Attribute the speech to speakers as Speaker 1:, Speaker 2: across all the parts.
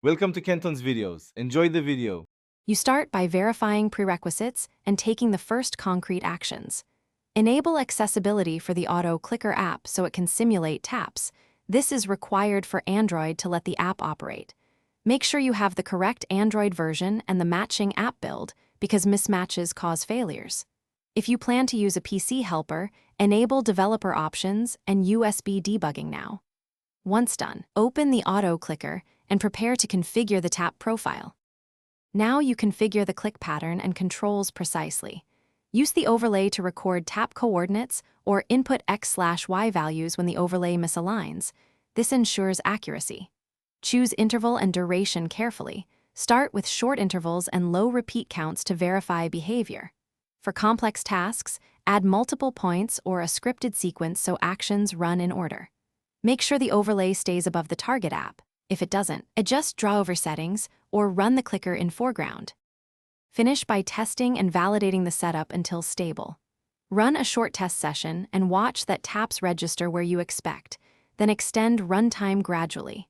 Speaker 1: Welcome to Kenton's videos. Enjoy the video.
Speaker 2: You start by verifying prerequisites and taking the first concrete actions. Enable accessibility for the Auto Clicker app so it can simulate taps. This is required for Android to let the app operate. Make sure you have the correct Android version and the matching app build because mismatches cause failures. If you plan to use a PC helper, enable developer options and USB debugging now. Once done, open the Auto Clicker and prepare to configure the tap profile. Now you configure the click pattern and controls precisely. Use the overlay to record tap coordinates or input x/y values when the overlay misaligns. This ensures accuracy. Choose interval and duration carefully. Start with short intervals and low repeat counts to verify behavior. For complex tasks, add multiple points or a scripted sequence so actions run in order. Make sure the overlay stays above the target app. If it doesn't, adjust drawover settings or run the clicker in foreground. Finish by testing and validating the setup until stable. Run a short test session and watch that taps register where you expect, then extend runtime gradually.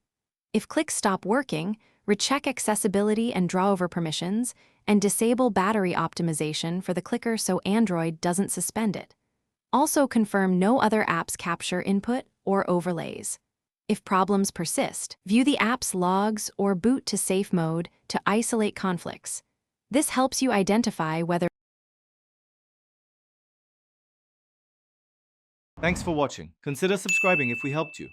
Speaker 2: If clicks stop working, recheck accessibility and drawover permissions, and disable battery optimization for the clicker so Android doesn't suspend it. Also confirm no other apps capture input or overlays. If problems persist, view the app's logs or boot to safe mode to isolate conflicts. This helps you identify whether.
Speaker 1: Thanks for watching. Consider subscribing if we helped you.